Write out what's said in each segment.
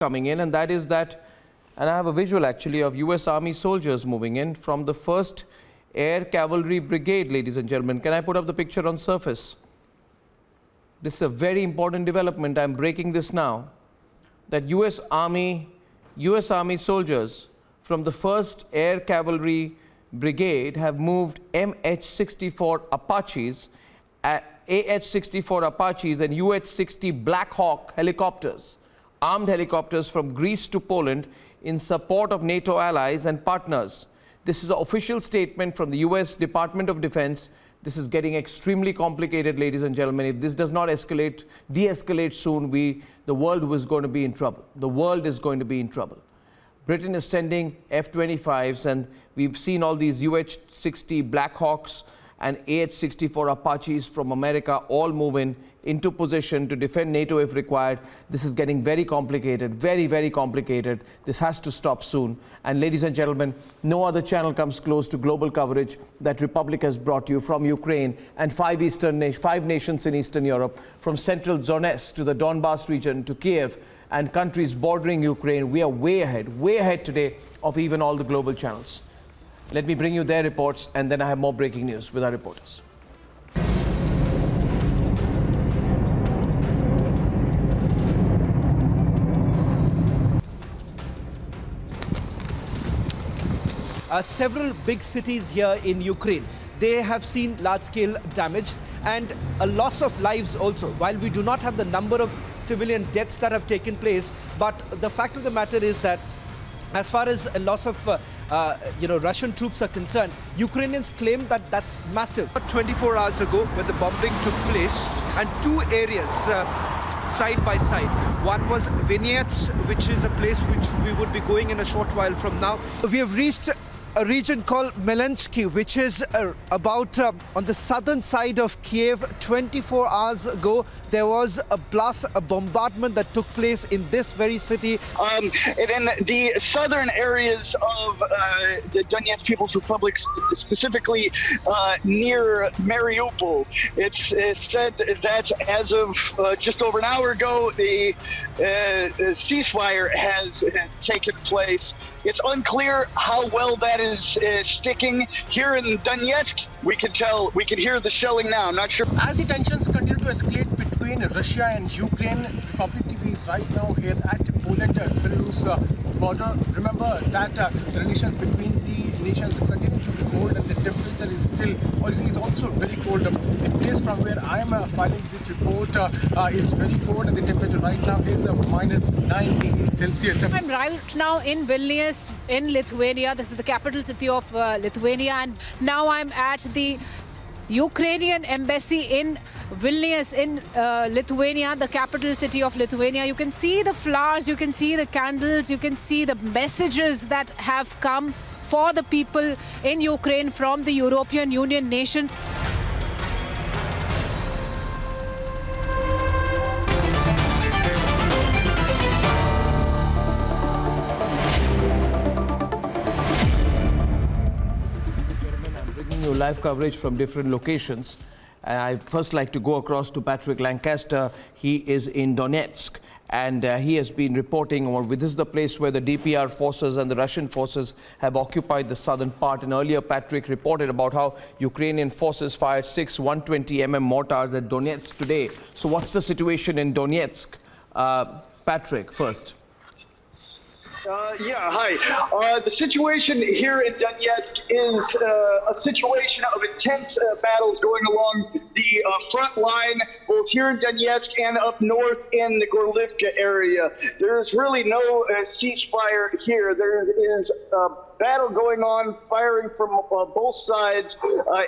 coming in, and that is that, and I have a visual actually of US Army soldiers moving in from the 1st Air Cavalry Brigade, ladies and gentlemen. Can I put up the picture on surface? This is a very important development. I'm breaking this now. That US Army soldiers from the 1st Air Cavalry Brigade have moved MH-64 Apaches, AH-64 Apaches and UH-60 Black Hawk helicopters, armed helicopters from Greece to Poland in support of NATO allies and partners. This is an official statement from the US Department of Defense. This is getting extremely complicated, ladies and gentlemen. If this does not de-escalate soon, the world was going to be in trouble. The world is going to be in trouble. Britain is sending F-25s, and we've seen all these UH-60 Black Hawks and AH-64 Apaches from America all move into position to defend NATO if required. This is getting very complicated, very, very complicated. This has to stop soon. And ladies and gentlemen, no other channel comes close to global coverage that Republic has brought you from Ukraine and five nations in Eastern Europe, from central Donetsk to the Donbass region to Kiev and countries bordering Ukraine. We are way ahead today of even all the global channels. Let me bring you their reports, and then I have more breaking news with our reporters. Several big cities here in Ukraine, they have seen large-scale damage and a loss of lives also. While we do not have the number of civilian deaths that have taken place, but the fact of the matter is that as far as a loss of Russian troops are concerned, Ukrainians claim that that's massive. 24 hours ago, when the bombing took place, and two areas side by side. One was Vinnytsia, which is a place which we would be going in a short while from now. We have reached a region called Melensky, which is about on the southern side of Kiev. 24 hours ago, there was a blast, a bombardment that took place in this very city. And in the southern areas of the Donetsk People's Republic, specifically near Mariupol, it's said that as of just over an hour ago, the ceasefire has taken place. It's unclear how well that is sticking. Here in Donetsk, we can hear the shelling now. I'm not sure. As the tensions continue to escalate between Russia and Ukraine, Republic TV is right now here at Poland-Vilnius border. Remember that the relations between the nations continue to be cold, and the temperature is still, or is also very cold. The place from where I am filing this report is very cold, and the temperature right now is minus 9 degrees Celsius. I'm right now in Vilnius in Lithuania. This is the capital city of Lithuania, and now I'm at the Ukrainian embassy in Vilnius in Lithuania, the capital city of Lithuania. You can see the flowers, you can see the candles, you can see the messages that have come for the people in Ukraine from the European Union nations. Live coverage from different locations. I'd first like to go across to Patrick Lancaster. He is in Donetsk, and he has been reporting on this is the place where the DPR forces and the Russian forces have occupied the southern part. And earlier, Patrick reported about how Ukrainian forces fired 6 120mm mortars at Donetsk today. So what's the situation in Donetsk? Patrick, first. Hi. The situation here in Donetsk is a situation of intense battles going along the front line, both here in Donetsk and up north in the Gorlivka area. There is really no ceasefire here. There is battle going on, firing from both sides.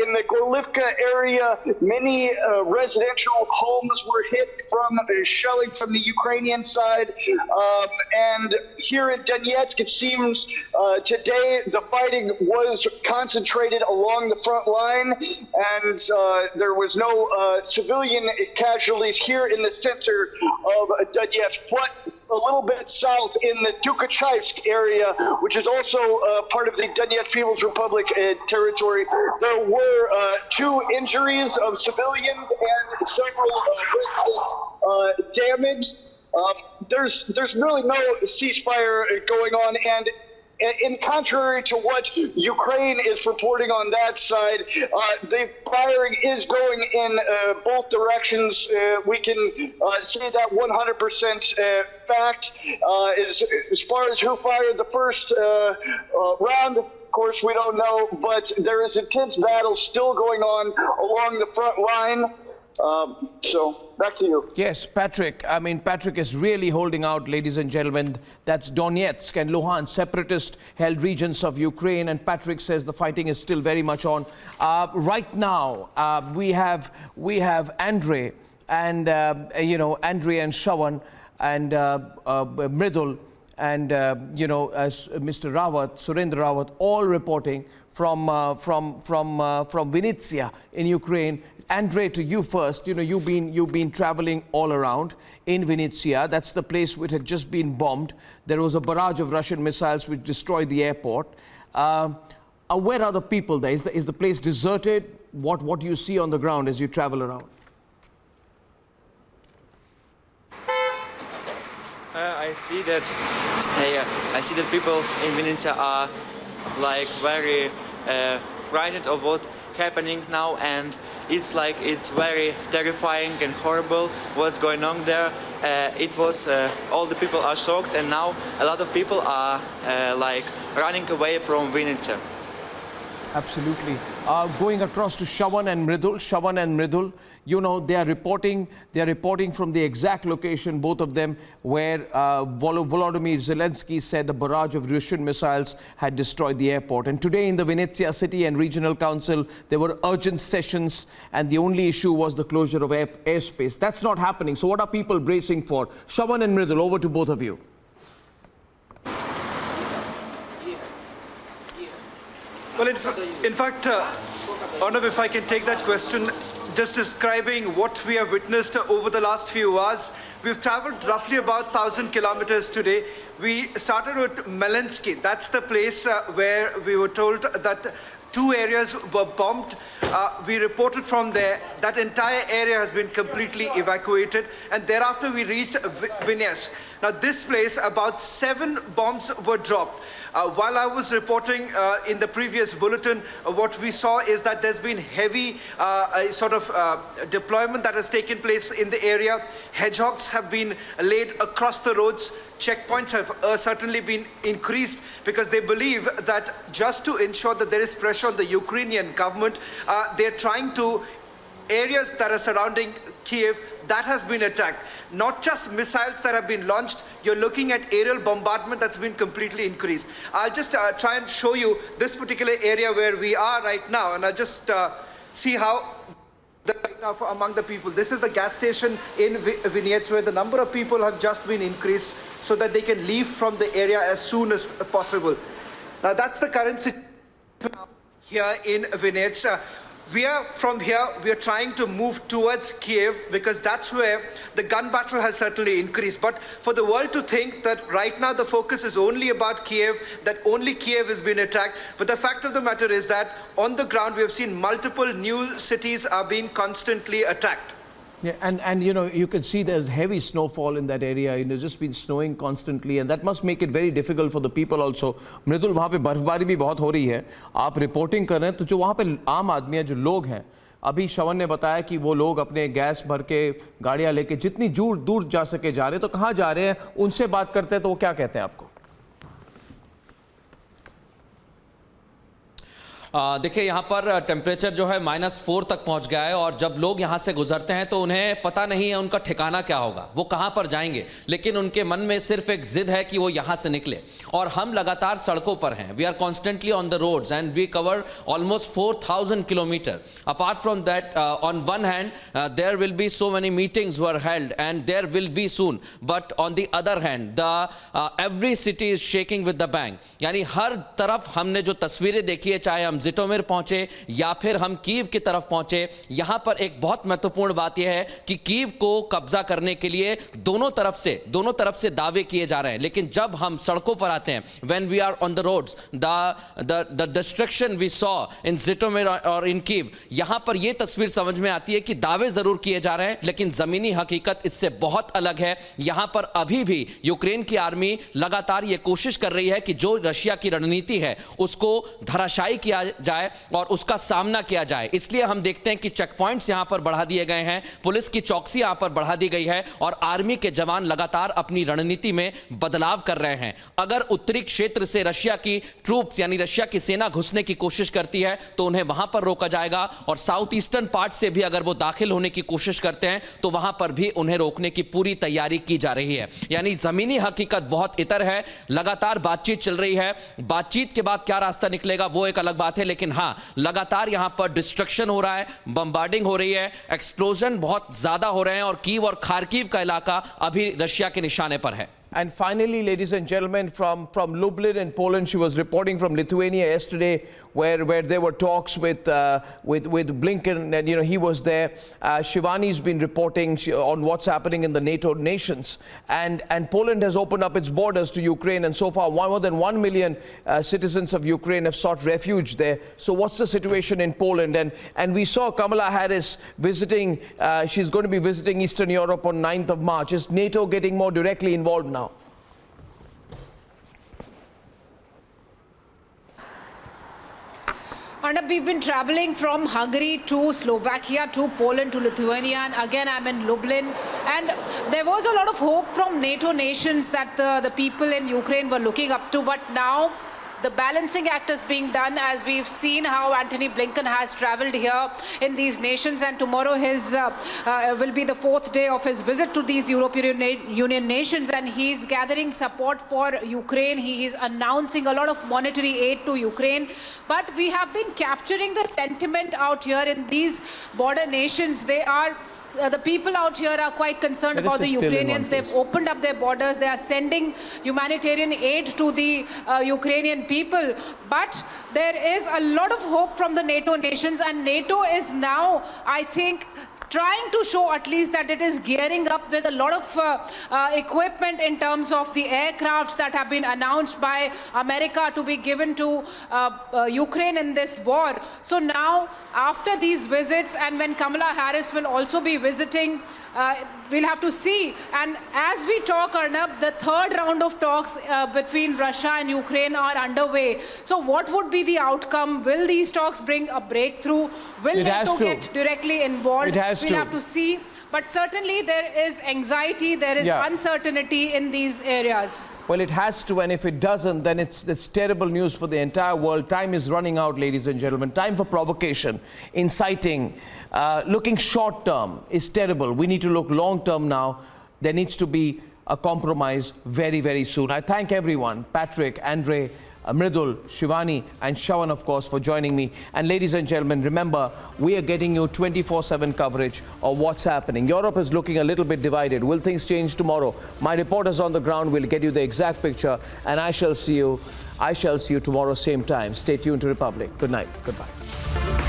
In the Gorlivka area, many residential homes were hit from shelling from the Ukrainian side. And here in Donetsk, it seems today the fighting was concentrated along the front line, and there was no civilian casualties here in the center of Donetsk. But a little bit south in the Tukachevsk area, which is also part of the Donetsk People's Republic territory. There were 2 injuries of civilians and several residents damaged. There's really no ceasefire going on, and in contrary to what Ukraine is reporting on that side, the firing is going in both directions. We can say that 100% fact. As far as who fired the first round, of course, we don't know, but there is intense battle still going on along the front line. So back to you. Yes, Patrick. I mean, Patrick is really holding out, ladies and gentlemen. That's Donetsk and Luhansk, separatist-held regions of Ukraine. And Patrick says the fighting is still very much on. Right now, we have Andre and Andre and Shawan and Mridul and Mr. Rawat, Surendra Rawat, all reporting from Vinnytsia in Ukraine. Andre, to you first. You've been traveling all around in Vinnytsia. That's the place which had just been bombed. There was a barrage of Russian missiles which destroyed the airport. Where are the people there? Is the place deserted? What do you see on the ground as you travel around? I see that people in Vinnytsia are like very frightened of what's happening now, and it's very terrifying and horrible what's going on there. All the people are shocked, and now a lot of people are running away from Vinnytsia. Absolutely. Going across to Shawan and Mridul, they are reporting from the exact location, both of them, where Volodymyr Zelensky said a barrage of Russian missiles had destroyed the airport. And today in the Vinnytsia City and Regional Council, there were urgent sessions, and the only issue was the closure of airspace. That's not happening. So what are people bracing for? Shawan and Mridul, over to both of you. Well, in fact, Arnab, if I can take that question, just describing what we have witnessed over the last few hours. We've traveled roughly about 1,000 kilometers today. We started with Melensky. That's the place where we were told that 2 areas were bombed. We reported from there that entire area has been completely evacuated, and thereafter we reached Vilnius. Now this place, about 7 bombs were dropped. While I was reporting in the previous bulletin, what we saw is that there's been heavy deployment that has taken place in the area. Hedgehogs have been laid across the roads. Checkpoints have certainly been increased because they believe that just to ensure that there is pressure on the Ukrainian government, they're trying to areas that are surrounding Kiev, that has been attacked. Not just missiles that have been launched, you're looking at aerial bombardment that's been completely increased. I'll just try and show you this particular area where we are right now, and I'll just see how among the people. This is the gas station in Vinnytsia, where the number of people have just been increased so that they can leave from the area as soon as possible. Now that's the current situation here in Vinnytsia. From here, we are trying to move towards Kiev because that's where the gun battle has certainly increased. But for the world to think that right now the focus is only about Kiev, that only Kiev has been attacked. But the fact of the matter is that on the ground, we have seen multiple new cities are being constantly attacked. Yeah, and you can see there's heavy snowfall in that area. It's just been snowing constantly, and that must make it very difficult for the people also. मृदुल, वहाँ पे बर्फबारी भी बहुत हो रही है. आप reporting कर रहे हैं, तो जो वहाँ पे आम आदमी है, जो लोग हैं, अभी शवन ने बताया कि वो लोग अपने गैस भर के गाड़ियाँ लेके जितनी दूर जा सके जा रहे हैं. तो कहाँ जा रहे हैं? उनसे बात करते हैं तो वो क्या कहते हैं आपको? देखिए यहाँ पर टेम्परेचर जो है -4 तक पहुँच गया है, और जब लोग यहाँ से गुजरते हैं तो उन्हें पता नहीं है उनका ठिकाना क्या होगा, वो कहाँ पर जाएंगे, लेकिन उनके मन में सिर्फ एक जिद है कि वो यहाँ से निकले. और हम लगातार सड़कों पर हैं. We are constantly on the roads and we cover almost 4,000 kilometre. Apart from that, on one hand there will be so many meetings were held and there will be soon, but on the other hand the every city is shaking with the bang. यानी हर तरफ हमने जो तस्वीरें देखी है, चाहे हम हम जिटोमिर पहुंचे या फिर हम कीव की तरफ पहुंचे, यहां पर एक बहुत महत्वपूर्ण बात यह है कि कीव को कब्जा करने के लिए दोनों तरफ से दावे किए जा रहे हैं। लेकिन जब हम सड़कों पर आते हैं, when we are on the roads, the destruction we saw in Zhytomyr और in Kyiv, यहां पर यह तस्वीर समझ में आती है कि दावे जरूर किए जा रहे हैं लेकिन जमीनी हकीकत इससे बहुत अलग है। यहां पर अभी भी यूक्रेन की आर्मी लगातार यह कोशिश कर रही है कि जो रशिया की रणनीति है उसको धराशायी किया जाए और उसका सामना किया जाए। इसलिए हम देखते हैं कि चेक पॉइंट्स यहां पर बढ़ा दिए गए हैं, पुलिस की चौकसी यहां पर बढ़ा दी गई है और आर्मी के जवान लगातार अपनी रणनीति में बदलाव कर रहे हैं। अगर उत्तरी क्षेत्र से रशिया की ट्रूप्स यानी रशिया की सेना घुसने की कोशिश करती है तो उन्हें वहां पर रोका जाएगा और साउथ ईस्टर्न पार्ट से भी अगर वो दाखिल होने की कोशिश करते हैं तो वहां पर भी उन्हें रोकने की पूरी तैयारी की जा रही है। यानी जमीनी हकीकत बहुत इतर है। लगातार बातचीत चल रही है, बातचीत के बाद क्या रास्ता निकलेगा वो एक अलग बात है, लेकिन हां लगातार यहां पर डिस्ट्रक्शन हो रहा है, बम्बार्डिंग हो रही है, एक्सप्लोजन बहुत ज्यादा हो रहे हैं और कीव और खार्किव का इलाका अभी रशिया के निशाने पर है। And finally, ladies and gentlemen, from Lublin in Poland, she was reporting from Lithuania yesterday, where there were talks with Blinken, and he was there. Shivani's been reporting on what's happening in the NATO nations, and Poland has opened up its borders to Ukraine, and so far more than 1 million citizens of Ukraine have sought refuge there. So what's the situation in Poland? And we saw Kamala Harris visiting. She's going to be visiting Eastern Europe on 9th of March. Is NATO getting more directly involved now? Arnab, we've been traveling from Hungary to Slovakia to Poland to Lithuania, and again I'm in Lublin. And there was a lot of hope from NATO nations that the people in Ukraine were looking up to, but now the balancing act is being done, as we've seen how Antony Blinken has traveled here in these nations, and tomorrow his will be the 4th day of his visit to these European Union nations, and he's gathering support for Ukraine. He is announcing a lot of monetary aid to Ukraine, but we have been capturing the sentiment out here in these border nations. They are the people out here are quite concerned about the Ukrainians. They've opened up their borders. They are sending humanitarian aid to the Ukrainian people. But there is a lot of hope from the NATO nations, and NATO is now, I think, trying to show at least that it is gearing up with a lot of equipment in terms of the aircrafts that have been announced by America to be given to Ukraine in this war. So now, after these visits, and when Kamala Harris will also be visiting, we'll have to see. And as we talk, Arnab, the third round of talks between Russia and Ukraine are underway. So what would be the outcome? Will these talks bring a breakthrough? Will NATO get directly involved? We'll have to see. But certainly there is anxiety, there is uncertainty in these areas. Well, it has to, and if it doesn't, then it's terrible news for the entire world. Time is running out, ladies and gentlemen. Time for provocation, inciting, looking short-term is terrible. We need to look long-term now. There needs to be a compromise very, very soon. I thank everyone, Patrick, Andre, Mridul, Shivani and Shawan, of course, for joining me. And ladies and gentlemen, remember, we are getting you 24/7 coverage of what's happening. Europe is looking a little bit divided. Will things change tomorrow? My reporters on the ground will get you the exact picture, and I shall see you tomorrow, same time. Stay tuned to Republic. Good night. Goodbye.